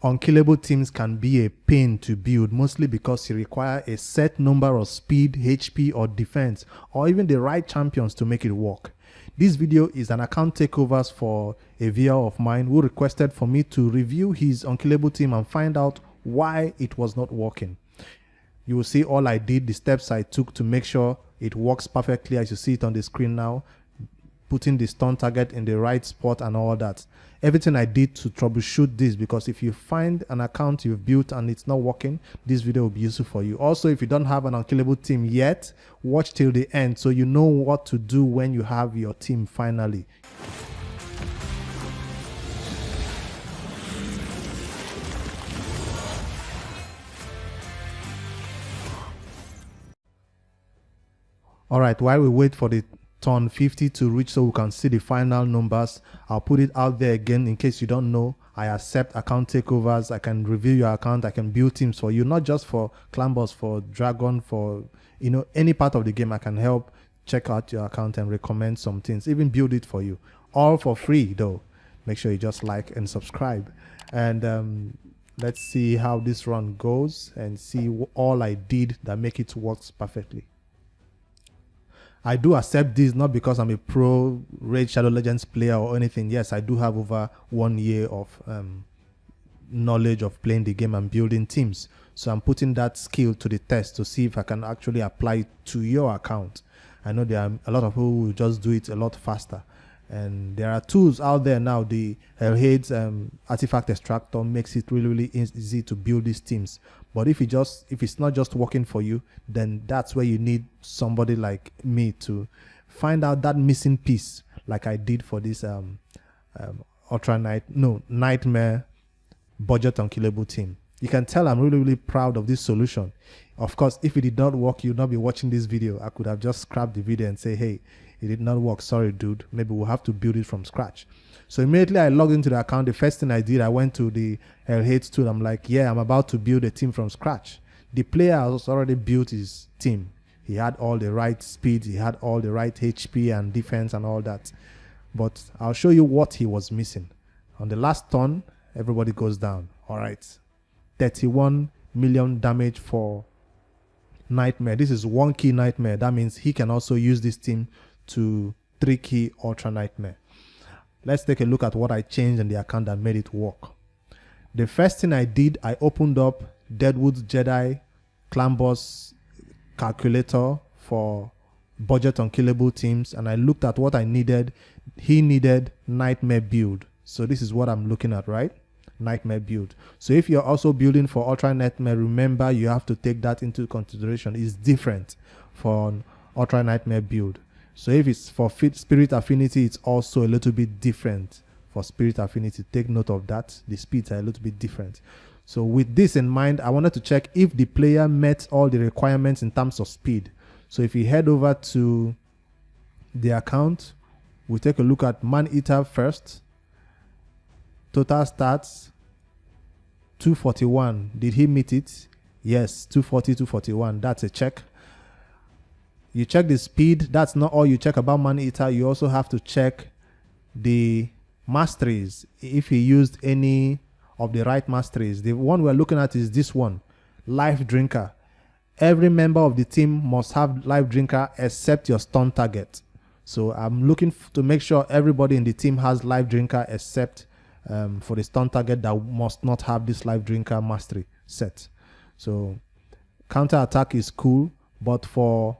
Unkillable teams can be a pain to build, mostly because you require a set number of speed, HP, or defense, or even the right champions to make it work. This video is an account takeovers for a viewer of mine who requested for me to review his Unkillable team and find out why it was not working. You will see all I did, the steps I took to make sure it works perfectly as you see it on the screen now, putting the stun target in the right spot and all that. Everything I did to troubleshoot this, because if you find an account you've built and it's not working, this video will be useful for you. Also, if you don't have an Unkillable team yet, watch till the end so you know what to do when you have your team finally. Alright, while we wait for the turn 50 to reach so we can see the final numbers, I'll put it out there again in case you don't know. I accept account takeovers. I can review your account. I can build teams for you, not just for Clan Boss, for Dragon, for any part of the game. I can help check out your account and recommend some things, even build it for you, all for free though. Make sure you just like and subscribe, and let's see how this run goes and see all I did that make it works perfectly. I do accept this not because I'm a pro Raid Shadow Legends player or anything. Yes, I do have over 1 year of knowledge of playing the game and building teams. So I'm putting that skill to the test to see if I can actually apply it to your account. I know there are a lot of people who will just do it a lot faster. And there are tools out there now. The Hellhade's artifact extractor makes it really easy to build these teams. But if it's not just working for you, then that's where you need somebody like me to find out that missing piece, like I did for this Nightmare Budget Unkillable team. You can tell I'm really proud of this solution. Of course, if it did not work, you'd not be watching this video. I could have just scrapped the video and say, hey, it did not work, sorry dude, maybe we'll have to build it from scratch. So immediately I logged into the account. The first thing I did, I went to the Hellhade's tool. I'm like, yeah, I'm about to build a team from scratch. The player has already built his team. He had all the right speed, he had all the right HP and defense and all that. But I'll show you what he was missing. On the last turn, everybody goes down. All right, 31 million damage for Nightmare. This is 1 key Nightmare. That means he can also use this team to 3 key Ultra Nightmare. Let's take a look at what I changed in the account that made it work. The first thing I did, I opened up Deadwood's Jedi Clan Boss calculator for Budget Unkillable teams, and I looked at what I needed. He needed Nightmare build. So this is what I'm looking at, right? Nightmare build. So if you're also building for Ultra Nightmare, remember you have to take that into consideration. It's different for an Ultra Nightmare build. So if it's for Spirit Affinity, it's also a little bit different for Spirit Affinity. Take note of that. The speeds are a little bit different. So with this in mind, I wanted to check if the player met all the requirements in terms of speed. So if you head over to the account, we'll take a look at Man-Eater first. Total stats, 241. Did he meet it? Yes, 240, 241. That's a check. You check the speed. That's not all you check about Man-Eater. You also have to check the Masteries. If he used any of the right Masteries. The one we're looking at is this one, Life Drinker. Every member of the team must have Life Drinker except your stun target. So I'm looking to make sure everybody in the team has Life Drinker except for the stun target that must not have this Life Drinker mastery set. So counter attack is cool, but for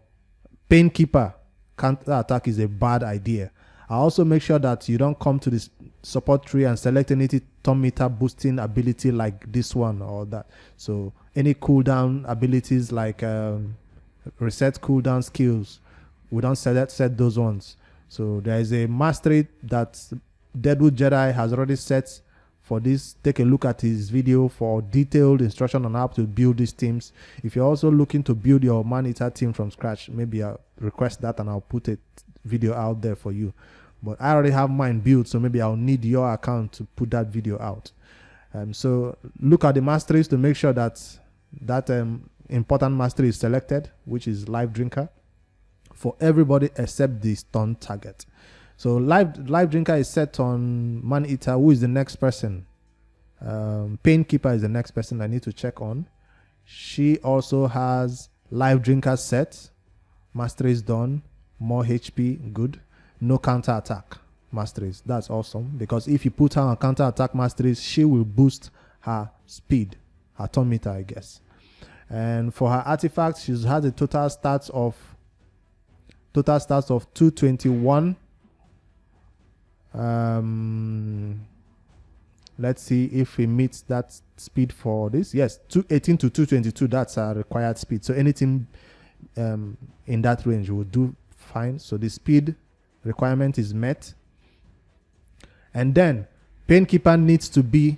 Painkeeper, counter attack is a bad idea. I also make sure that you don't come to this support tree and select any turn meter boosting ability like this one or that. So any cooldown abilities like reset cooldown skills, we don't set those ones. So there is a mastery that Deadwood Jedi has already set for this. Take a look at his video for detailed instruction on how to build these teams. If you're also looking to build your Man-Eater team from scratch, maybe I'll request that and I'll put a video out there for you. But I already have mine built, so maybe I'll need your account to put that video out. So look at the masteries to make sure that important mastery is selected, which is Life Drinker, for everybody except the stun target. So life drinker is set on Man-Eater. Who is the next person? Painkeeper is the next person I need to check on. She also has Live Drinker set. Masteries done. More HP, good. No counter attack Masteries. That's awesome, because if you put her on counter attack Masteries, she will boost her speed, her turn meter, I guess. And for her artifacts, she has a total stats of 221. Let's see if we meet that speed for this. Yes, 218 to 222. That's our required speed. So anything in that range will do fine. So the speed requirement is met. And then Painkeeper needs to be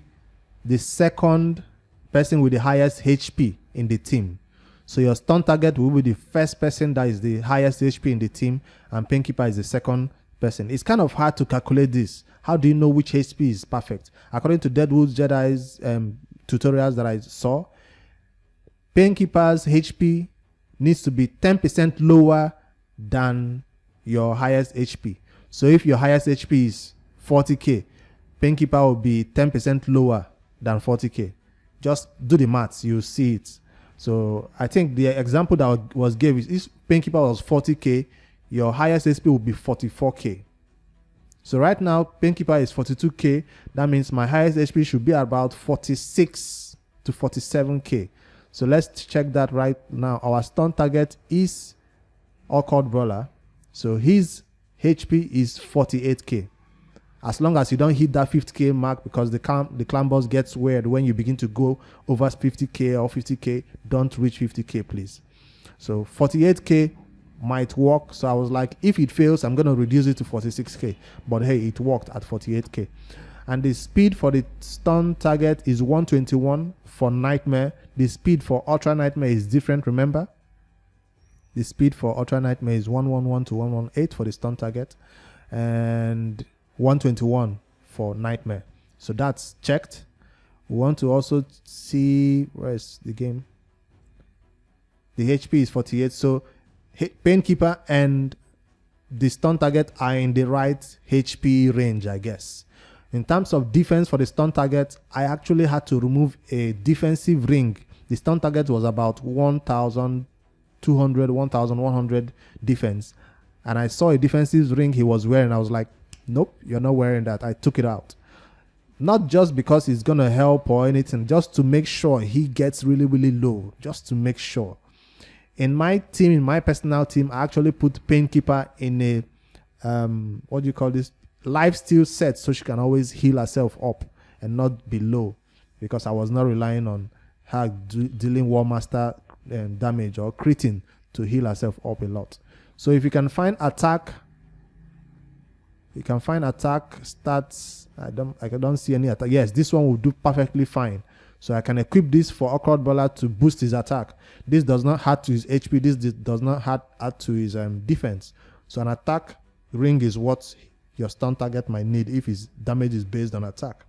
the second person with the highest HP in the team. So your stun target will be the first person that is the highest HP in the team, and Painkeeper is the second person. It's kind of hard to calculate this. How do you know which HP is perfect? According to Deadwood Jedi's tutorials that I saw, Painkeeper's HP needs to be 10% lower than your highest HP. So if your highest HP is 40k, Painkeeper will be 10% lower than 40k. Just do the maths, you'll see it. So I think the example that was given is if Painkeeper was 40k, your highest HP will be 44k. So right now, Painkeeper is 42k. That means my highest HP should be about 46 to 47k. So let's check that right now. Our stun target is Occult Brawler. So his HP is 48k. As long as you don't hit that 50k mark, because the clan boss gets weird when you begin to go over 50k or 50k, don't reach 50k, please. So 48k might work. So I was like, if it fails, I'm going to reduce it to 46k. But hey, it worked at 48k. And the speed for the stun target is 121 for Nightmare. The speed for Ultra Nightmare is different, remember? The speed for Ultra Nightmare is 111 to 118 for the stun target, and 121 for Nightmare. So that's checked. We want to also see, where is the game? The HP is 48. So Painkeeper and the stun target are in the right HP range, I guess. In terms of defense for the stun target, I actually had to remove a defensive ring. The stun target was about 1,200, 1,100 defense. And I saw a defensive ring he was wearing. I was like, nope, you're not wearing that. I took it out. Not just because it's going to help or anything, just to make sure he gets really, really low. Just to make sure. In my team, in my personal team, I actually put Painkeeper in a, what do you call this? Lifesteal set, so she can always heal herself up and not be low, because I was not relying on her dealing War Master damage or critting to heal herself up a lot. So if you can find attack, stats. I don't see any attack. Yes, this one will do perfectly fine. So I can equip this for Occult Brawler to boost his attack. This does not add to his HP. This does not add to his defense. So an attack ring is what your stun target might need if his damage is based on attack.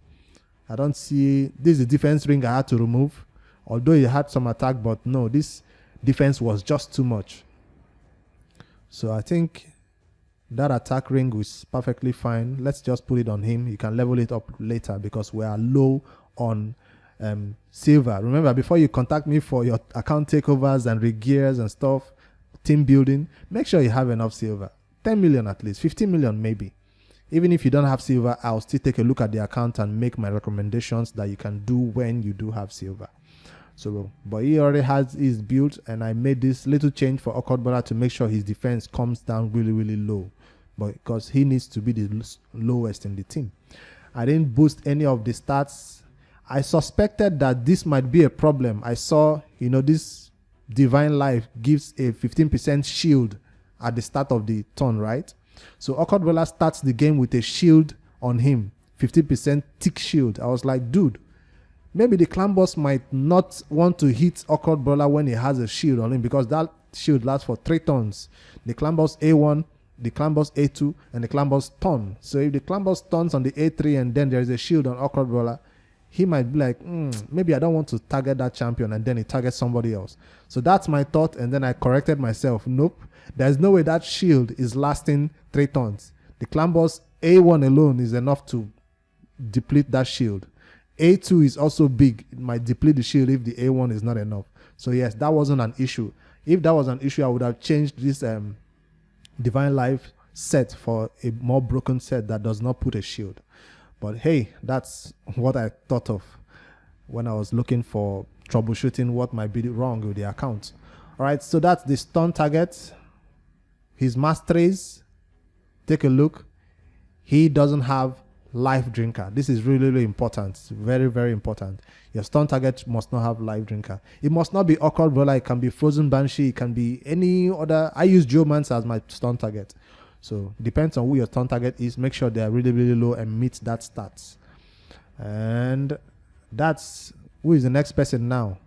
I don't see, this is the defense ring I had to remove, although he had some attack, but no, this defense was just too much. So I think that attack ring was perfectly fine. Let's just put it on him. You can level it up later because we are low on silver. Remember, before you contact me for your account takeovers and regears and stuff, team building, make sure you have enough silver. 10 million at least, 15 million maybe. Even if you don't have silver, I'll still take a look at the account and make my recommendations that you can do when you do have silver. So, but he already has his build, and I made this little change for Occult Brawler to make sure his defense comes down really, really low, but because he needs to be the lowest in the team. I didn't boost any of the stats. I suspected that this might be a problem. I saw, this Divine Life gives a 15% shield at the start of the turn, right? So Occult Brawler starts the game with a shield on him, 50% thick shield. I was like, dude, maybe the clan boss might not want to hit Occult Brawler when he has a shield on him, because that shield lasts for 3 turns. The clan boss A1, the clan boss A2, and the clan boss turn. So if the clan boss turns on the A3 and then there's a shield on Occult Brawler, he might be like, maybe I don't want to target that champion, and then he targets somebody else. So that's my thought, and then I corrected myself. Nope, there's no way that shield is lasting 3 turns. The clan boss A1 alone is enough to deplete that shield. A2 is also big. It might deplete the shield if the A1 is not enough. So yes, that wasn't an issue. If that was an issue, I would have changed this Divine Life set for a more broken set that does not put a shield. But hey, that's what I thought of when I was looking for troubleshooting what might be wrong with the account. All right, so that's the stun target. His Masteries, take a look. He doesn't have life drinker. This is really, really important. It's very, very important. Your stun target must not have life drinker. It must not be Occult Brawler. It can be Frozen Banshee. It can be any other. I use Geomancer as my stun target. So depends on who your stun target is. Make sure they are really, really low and meet that stats. And that's who is the next person now.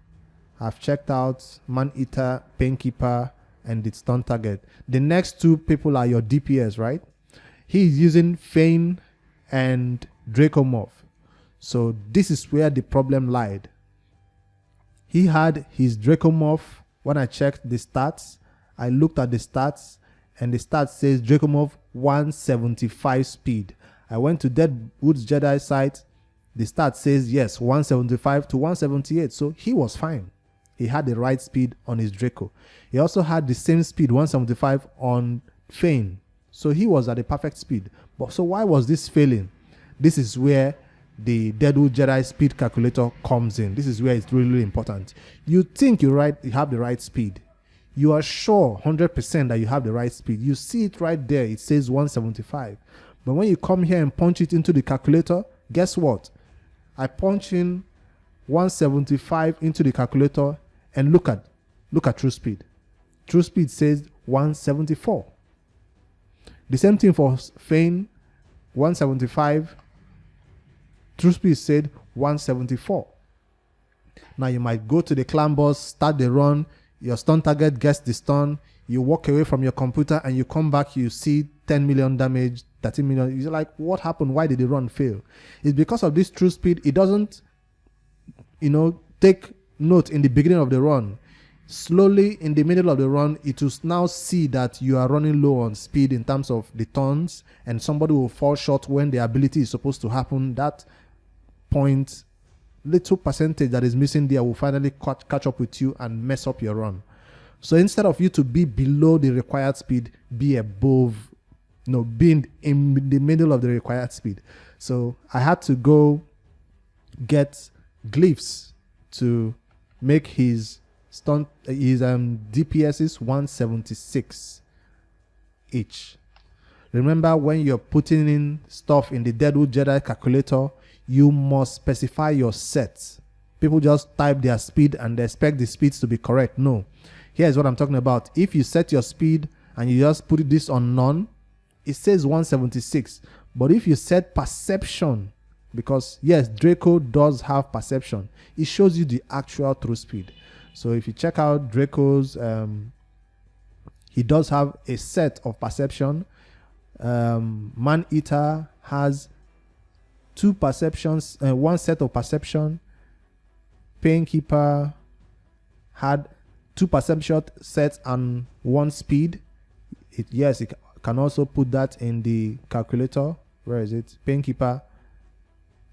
I've checked out Man-Eater, Painkeeper, and the stun target. The next two people are your DPS, right? He is using Feign and Dracomorph. So this is where the problem lied. He had his Dracomorph. When I checked the stats, I looked at the stats, and the stats says Dracomorph 175 speed. I went to Deadwood's Jedi site. The stat says yes, 175 to 178. So he was fine. He had the right speed on his Draco. He also had the same speed, 175, on Feign. So he was at the perfect speed. But so why was this failing? This is where the Deadwood Jedi speed calculator comes in. This is where it's really, really important. You think you have the right speed. You are sure 100% that you have the right speed. You see it right there. It says 175. But when you come here and punch it into the calculator, guess what? I punch in 175 into the calculator and look at true speed. True speed says 174. The same thing for Feign, 175. True speed said 174. Now you might go to the clan boss, start the run, your stun target gets the stun, you walk away from your computer and you come back, you see 10 million damage, 13 million. You're like, what happened? Why did the run fail? It's because of this true speed. It doesn't, take note in the beginning of the run. Slowly in the middle of the run, it will now see that you are running low on speed in terms of the turns, and somebody will fall short when the ability is supposed to happen. That point, little percentage that is missing there will finally catch up with you and mess up your run. So instead of you to be below the required speed, be above, being in the middle of the required speed. So I had to go get glyphs to make his DPSs 176 each. Remember, when you're putting in stuff in the Deadwood Jedi calculator, you must specify your sets. People just type their speed and they expect the speeds to be correct. No. Here's what I'm talking about. If you set your speed and you just put this on none, it says 176. But if you set perception, because yes, Draco does have perception, it shows you the actual true speed. So if you check out Draco's, he does have a set of perception. Man-Eater has two perceptions, one set of perception. Painkeeper had two perception sets and one speed. It can also put that in the calculator. Where is it? Painkeeper,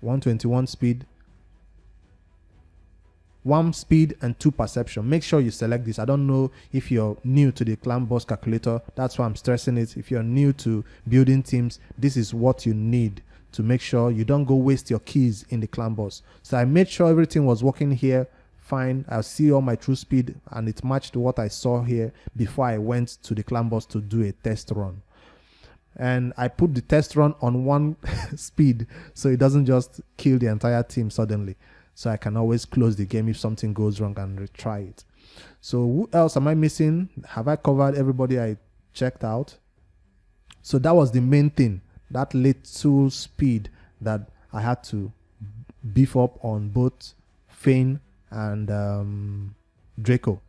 121 speed, one speed and two perception. Make sure you select this. I don't know if you're new to the clan boss calculator. That's why I'm stressing it. If you're new to building teams, this is what you need to make sure you don't go waste your keys in the clan boss. So I made sure everything was working here fine. I see all my true speed and it matched what I saw here before I went to the clan boss to do a test run. And I put the test run on one speed so it doesn't just kill the entire team suddenly. So I can always close the game if something goes wrong and retry it. So who else am I missing? Have I covered everybody I checked out? So that was the main thing, that little speed that I had to beef up on both Feign and Draco.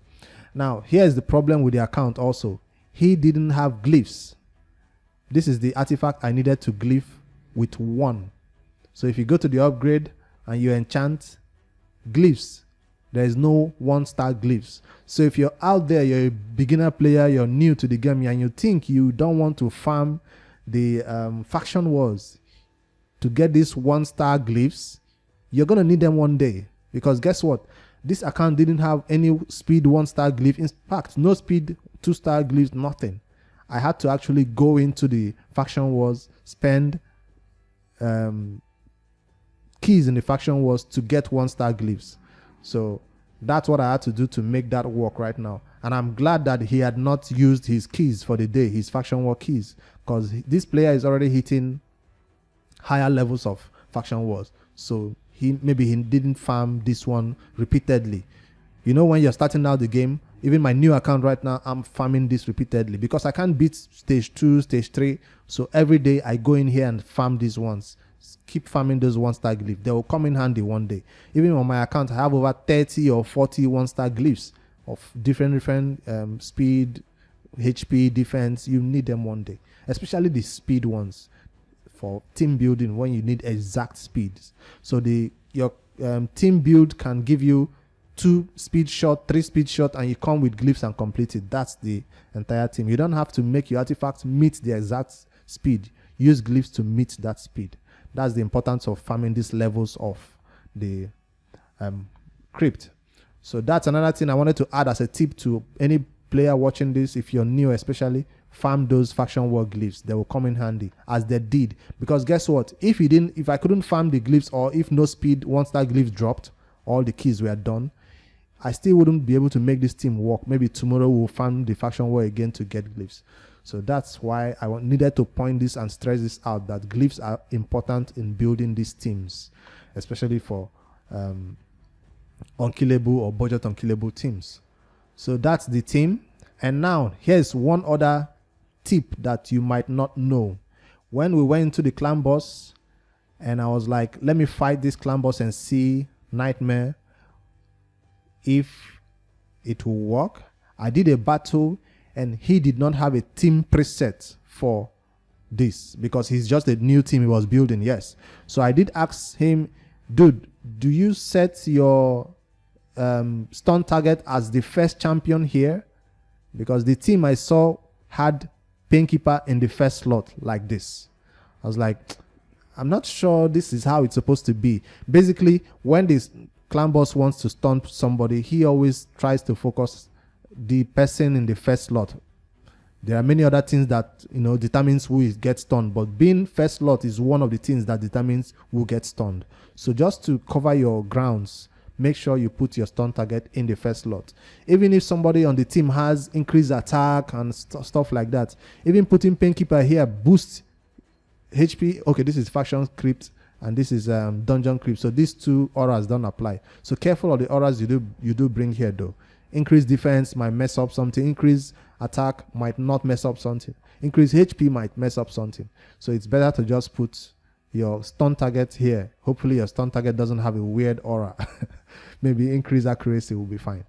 Now, here's the problem with the account also. He didn't have glyphs. This is the artifact I needed to glyph with 1. So if you go to the upgrade and you enchant glyphs, there is no 1-star glyphs. So if you're out there, you're a beginner player, you're new to the game, and you think you don't want to farm the faction wars to get these 1-star glyphs, You're going to need them one day. Because guess what? This account didn't have any speed 1-star glyph. In fact, no speed 2-star glyphs, nothing. I had to actually go into the faction wars, spend keys in the faction wars to get 1-star glyphs. So that's what I had to do to make that work right now. And I'm glad that he had not used his keys for the day, his faction war keys, because this player is already hitting higher levels of faction wars. So maybe he didn't farm this one repeatedly. You know, when you're starting out the game, even my new account right now, I'm farming this repeatedly because I can't beat stage 2, stage 3. So every day I go in here and farm these ones. Keep farming those 1-star glyphs. They will come in handy one day. Even on my account, I have over 30 or 40 1-star glyphs of different speed, HP, defense. You need them one day, especially the speed ones for team building when you need exact speeds. So your team build can give you 2 speed shot, 3 speed shot, and you come with glyphs and complete it. That's the entire team. You don't have to make your artifacts meet the exact speed. Use glyphs to meet that speed. That's the importance of farming these levels of the crypt. So that's another thing I wanted to add as a tip to any player watching this. If you're new especially, farm those faction war glyphs. They will come in handy, as they did. Because guess what? If I couldn't farm the glyphs, or if no speed 1-star glyphs dropped, all the keys were done, I still wouldn't be able to make this team work. Maybe tomorrow we'll farm the faction war again to get glyphs. So that's why I needed to point this and stress this out, that glyphs are important in building these teams, especially for unkillable or budget unkillable teams. So that's the team. And now here's one other tip that you might not know. When we went into the clan boss and I was like, let me fight this clan boss and see Nightmare if it will work. I did a battle and he did not have a team preset for this because he's just a new team he was building. Yes. So I did ask him, dude, do you set your stun target as the first champion here? Because the team I saw had Painkeeper in the first slot like this. I was like, I'm not sure this is how it's supposed to be. Basically, when this clan boss wants to stun somebody, he always tries to focus the person in the first slot. There are many other things that, you know, determines who gets stunned, but being first slot is one of the things that determines who gets stunned. So just to cover your grounds, make sure you put your stun target in the first slot. Even if somebody on the team has increased attack and stuff like that, even putting Painkeeper here boosts HP. Okay, this is faction crypt and this is dungeon crypt. So these 2 auras don't apply. So careful of the auras you do bring here though. Increase defense might mess up something. Increase attack might not mess up something. Increase HP might mess up something. So it's better to just put your stun target here. Hopefully your stun target doesn't have a weird aura. Maybe increase accuracy will be fine.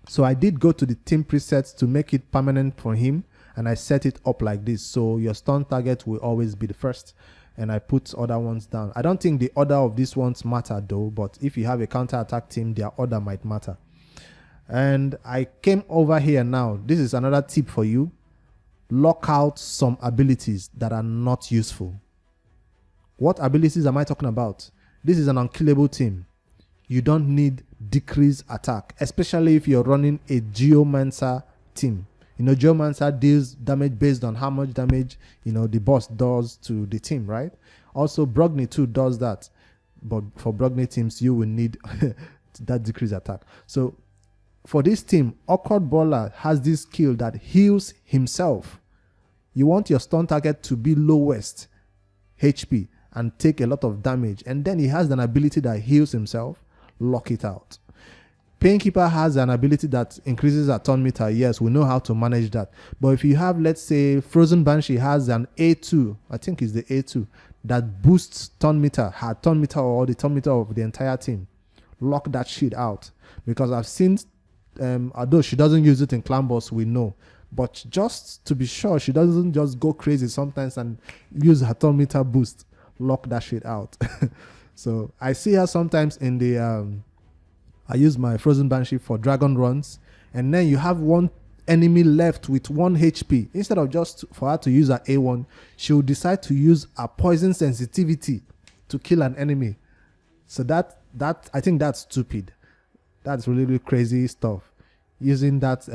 So I did go to the team presets to make it permanent for him, and I set it up like this. So your stun target will always be the first, and I put other ones down. I don't think the order of these ones matter though, but if you have a counter attack team, their order might matter. And I came over here now. This is another tip for you. Lock out some abilities that are not useful. What abilities am I talking about? This is an unkillable team. You don't need decrease attack, especially if you're running a Geomancer team. You know, Geomancer deals damage based on how much damage, you know, the boss does to the team, right? Also, Brogni too does that. But for Brogni teams, you will need that decrease attack. So for this team, Awkward Brawler has this skill that heals himself. You want your stun target to be lowest HP and take a lot of damage, and then he has an ability that heals himself. Lock it out. Painkeeper has an ability that increases our turn meter. Yes, we know how to manage that. But if you have, let's say, Frozen Banshee has an A2, I think it's the A2, that boosts turn meter, her turn meter or the turn meter of the entire team. Lock that shit out. Because I've seen, although she doesn't use it in Clan Boss, we know. But just to be sure, she doesn't just go crazy sometimes and use her turn meter boost. Lock that shit out. So I see her sometimes in the I use my Frozen Banshee for dragon runs, and then you have one enemy left with 1 HP. Instead of just for her to use her A1, she will decide to use a poison sensitivity to kill an enemy. So that I think that's stupid. That's really, really crazy stuff. Using that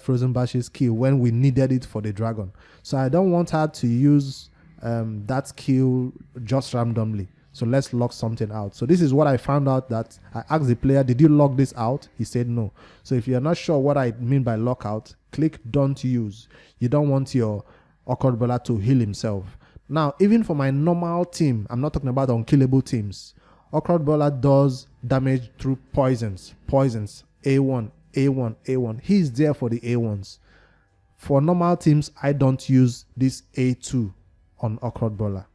frozen bashes skill when we needed it for the dragon. So I don't want her to use that skill just randomly. So let's lock something out. So this is what I found out. That I asked the player, did you lock this out? He said no. So if you're not sure what I mean by lockout, click don't use. You don't want your Awkward Brawler to heal himself. Now, even for my normal team, I'm not talking about unkillable teams, Awkward Brawler does damage through poisons. A1, A1, A1. He's there for the A1s. For normal teams, I don't use this A2 on Awkward Brawler.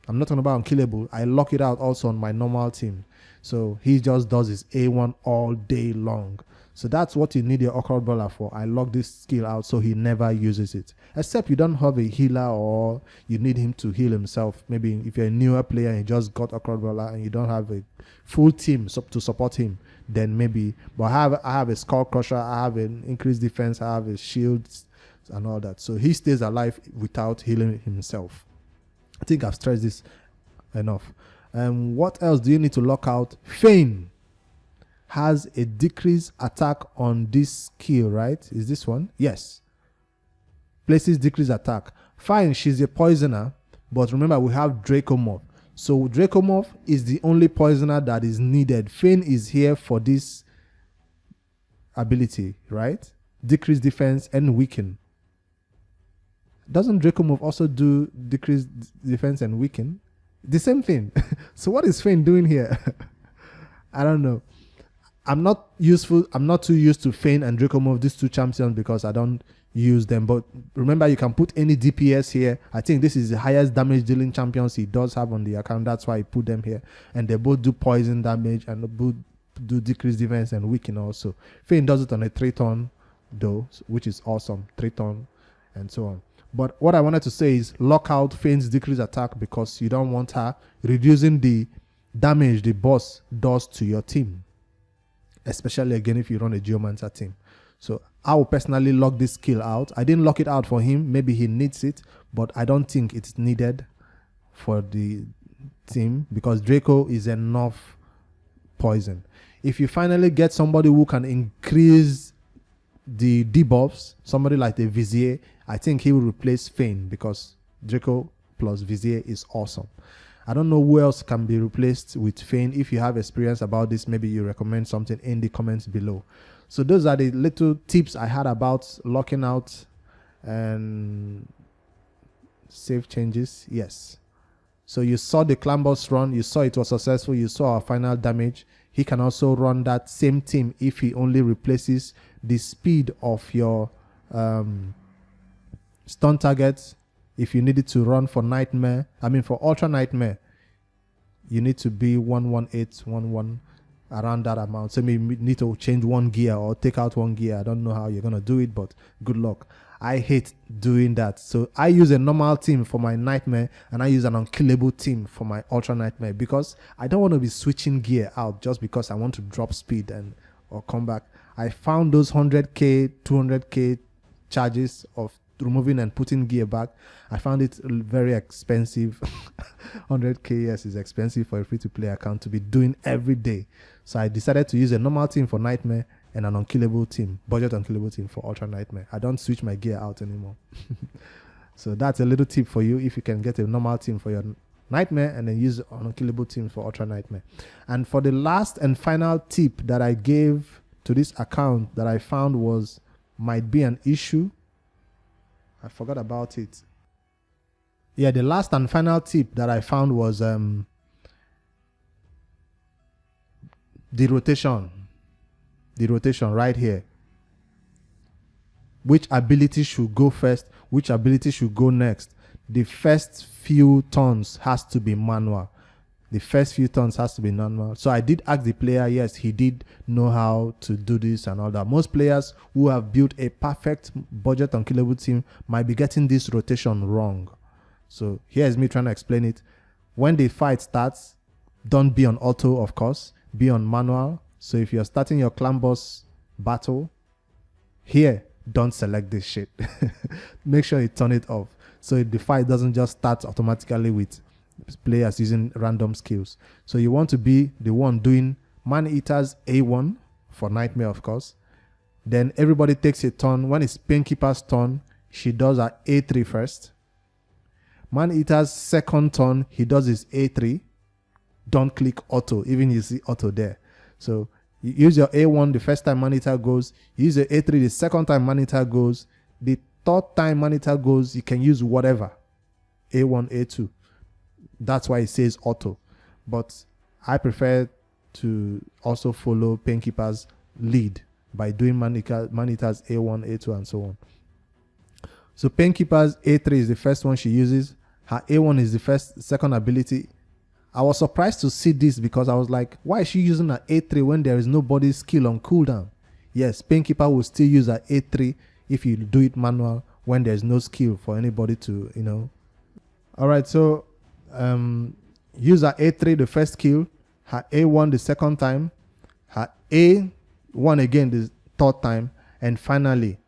I'm not talking about unkillable. I lock it out also on my normal team. So he just does his A1 all day long. So that's what you need your Awkward Brawler for. I lock this skill out so he never uses it. Except you don't have a healer or you need him to heal himself. Maybe if you're a newer player and you just got Awkward Brawler and you don't have a full team to support him, then maybe. But I have a Skull Crusher, I have an increased defense, I have a shield and all that. So he stays alive without healing himself. I think I've stressed this enough. What else do you need to lock out? Feign has a decreased attack on this skill, right? Is this one? Yes. Places decreased attack. Fine, she's a poisoner, but remember we have Dracomorph. So Dracomorph is the only poisoner that is needed. Feign is here for this ability, right? Decrease defense and weaken. Doesn't Dracomorph also do decrease defense and weaken? The same thing. So what is Feign doing here? I don't know. I'm not too used to Feign and Dracomorph, these two champions, because I don't use them. But remember, you can put any DPS here. I think this is the highest damage dealing champions he does have on the account. That's why I put them here. And they both do poison damage and both do decrease defense and weaken also. Feign does it on a 3-turn though, which is awesome. 3-turn and so on. But what I wanted to say is lock out Feign's decrease attack because you don't want her reducing the damage the boss does to your team. Especially again if you run a Geomancer team. So I will personally lock this skill out. I didn't lock it out for him. Maybe he needs it, but I don't think it's needed for the team because Draco is enough poison. If you finally get somebody who can increase the debuffs, somebody like the Vizier, I think he will replace Feign because Draco plus Vizier is awesome. I don't know who else can be replaced with Feign. If you have experience about this, maybe you recommend something in the comments below. So those are the little tips I had about locking out and save changes. Yes. So you saw the Clan Boss run. You saw it was successful. You saw our final damage. He can also run that same team if he only replaces the speed of your stun targets. If you needed to run for Nightmare, for Ultra Nightmare, you need to be 11811 around that amount. So maybe you need to change one gear or take out one gear. I don't know how you're gonna do it, but good luck. I hate doing that. So I use a normal team for my Nightmare and I use an unkillable team for my Ultra Nightmare because I don't want to be switching gear out just because I want to drop speed or come back. I found those 100k, 200k charges of removing and putting gear back. I found it very expensive. 100k, yes, is expensive for a free-to-play account to be doing every day. So I decided to use a normal team for Nightmare and an unkillable team, budget unkillable team for Ultra Nightmare. I don't switch my gear out anymore. So that's a little tip for you if you can get a normal team for your Nightmare and then use an unkillable team for Ultra Nightmare. And for the last and final tip that I gave to this account that I found might be an issue. I forgot about it. Yeah, the last and final tip that I found was the rotation. The rotation right here. Which ability should go first? Which ability should go next? The first few turns has to be manual. The first few turns has to be manual. So I did ask the player, yes, he did know how to do this and all that. Most players who have built a perfect budget unkillable team might be getting this rotation wrong. So here's me trying to explain it. When the fight starts, don't be on auto, of course. Be on manual. So if you're starting your clan boss battle, here, don't select this shit. Make sure you turn it off. So the fight doesn't just start automatically with players using random skills. So you want to be the one doing Man-Eater's A1 for Nightmare, of course. Then everybody takes a turn. When it's Painkeeper's turn, she does her A3 first. Man-Eater's second turn, he does his A3. Don't click auto, even you see auto there. So you use your A1 the first time Man-Eater goes. You use your A3 the second time Man-Eater goes. The third time Man-Eater goes, you can use whatever. A1, A2. That's why it says auto. But I prefer to also follow Painkeeper's lead by doing Man-Eater's A1, A2, and so on. So Painkeeper's A3 is the first one she uses. Her A1 is the second ability. I was surprised to see this because I was like, why is she using her A3 when there is nobody's skill on cooldown? Yes, Painkeeper will still use her A3 if you do it manual when there's no skill for anybody to, All right, so use her A3 the first skill, her A1 the second time, her A1 again the third time, and finally,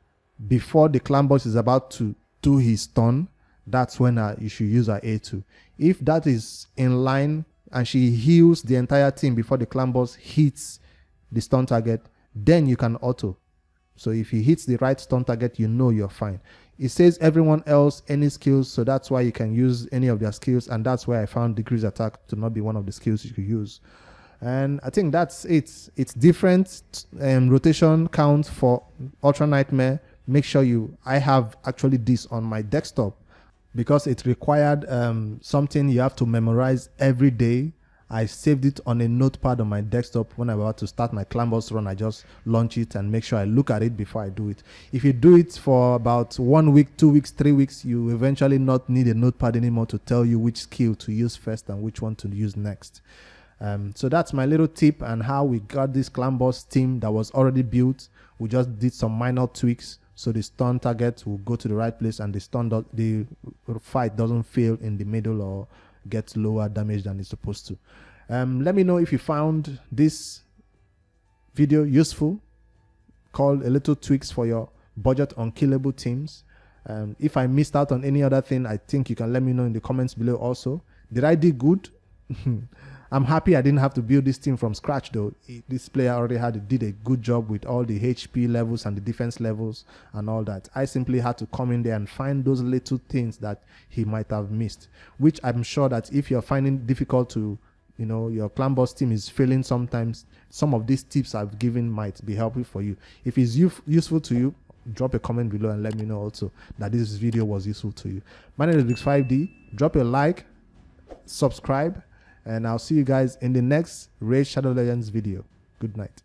before the clan boss is about to do his turn, that's when you should use her A2. If that is in line and she heals the entire team before the clan boss hits the stun target, then you can auto. So if he hits the right stun target, you know you're fine. It says everyone else any skills, so that's why you can use any of their skills, and that's why I found decrease attack to not be one of the skills you could use. And I think that's it. It's different rotation count for Ultra Nightmare. Make sure I have actually this on my desktop because it required something you have to memorize every day. I saved it on a notepad on my desktop. When I'm about to start my clan boss run, I just launch it and make sure I look at it before I do it. If you do it for about 1 week, 2 weeks, 3 weeks, you eventually not need a notepad anymore to tell you which skill to use first and which one to use next. So that's my little tip and how we got this clan boss team that was already built. We just did some minor tweaks so the stun target will go to the right place and the fight doesn't fail in the middle or gets lower damage than it's supposed to. Let me know if you found this video useful. Call a little tweaks for your budget unkillable teams. If I missed out on any other thing, I think you can let me know in the comments below also. Did I do good? I'm happy I didn't have to build this team from scratch though. This player already did a good job with all the HP levels and the defense levels and all that. I simply had to come in there and find those little things that he might have missed, which I'm sure that if you're finding difficult to, your clan boss team is failing sometimes, some of these tips I've given might be helpful for you. If it's useful to you, drop a comment below and let me know also that this video was useful to you. My name is Biggs5D. Drop a like, subscribe, and I'll see you guys in the next Raid Shadow Legends video. Good night.